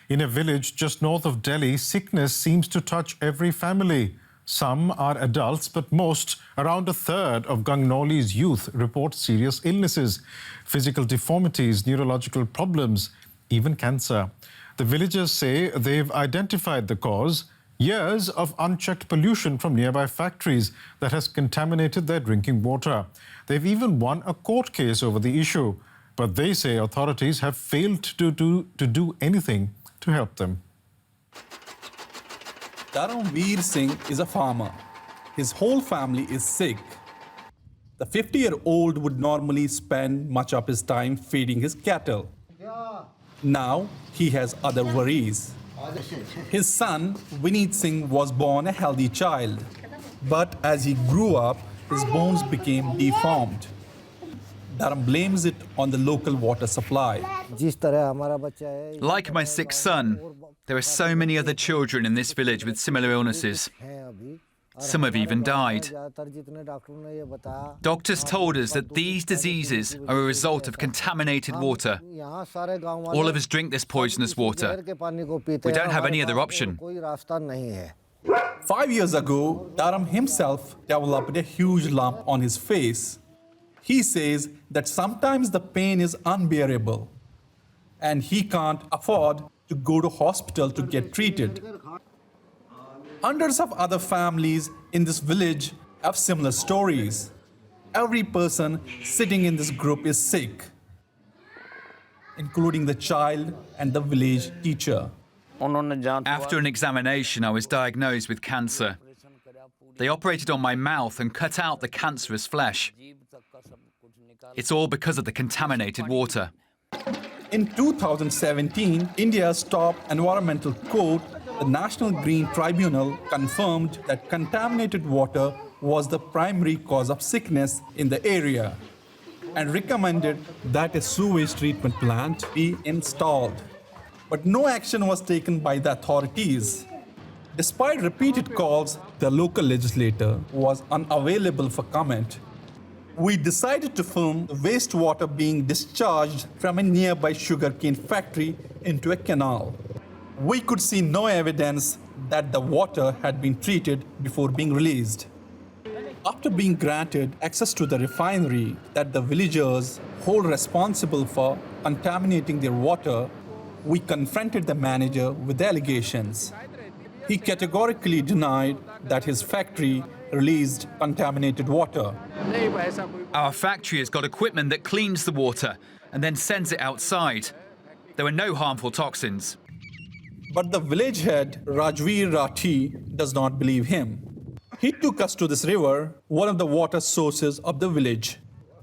In a village just north of Delhi, sickness seems to touch every family. Some are adults, but most, around a third of Gangnauli's youth, report serious illnesses, physical deformities, neurological problems, even cancer. The villagers say they've identified the cause: years of unchecked pollution from nearby factories that has contaminated their drinking water. They've even won a court case over the issue, but they say authorities have failed to do anything to help them. Dharamveer Singh is a farmer. His whole family is sick. The 50-year-old would normally spend much of his time feeding his cattle. Now he has other worries. His son, Vineet Singh, was born a healthy child. But as he grew up, his bones became deformed. Dharam blames it on the local water supply. Like my sick son, there are so many other children in this village with similar illnesses. Some have even died. Doctors told us that these diseases are a result of contaminated water. All of us drink this poisonous water. We don't have any other option. 5 years ago, Dharam himself developed a huge lump on his face. He says that sometimes the pain is unbearable and he can't afford to go to hospital to get treated. Hundreds of other families in this village have similar stories. Every person sitting in this group is sick, including the child and the village teacher. After an examination, I was diagnosed with cancer. They operated on my mouth and cut out the cancerous flesh. It's all because of the contaminated water. In 2017, India's top environmental court, the National Green Tribunal, confirmed that contaminated water was the primary cause of sickness in the area and recommended that a sewage treatment plant be installed. But no action was taken by the authorities. Despite repeated calls, the local legislator was unavailable for comment. We decided to film the wastewater being discharged from a nearby sugarcane factory into a canal. We could see no evidence that the water had been treated before being released. After being granted access to the refinery that the villagers hold responsible for contaminating their water, we confronted the manager with the allegations. He categorically denied that his factory released contaminated water. Our factory has got equipment that cleans the water and then sends it outside. There were no harmful toxins. But the village head, Rajveer Rathi, does not believe him. He took us to this river, one of the water sources of the village.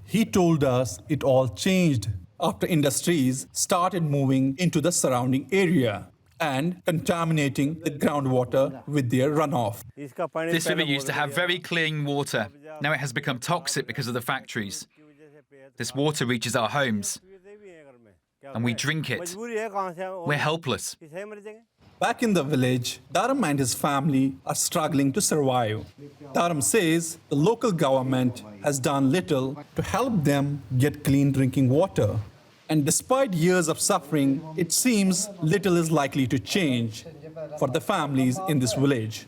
He told us it all changed after industries started moving into the surrounding area and contaminating the groundwater with their runoff. This river used to have very clean water. Now it has become toxic because of the factories. This water reaches our homes, and we drink it. We're helpless. Back in the village, Dharam and his family are struggling to survive. Dharam says the local government has done little to help them get clean drinking water. And despite years of suffering, it seems little is likely to change for the families in this village.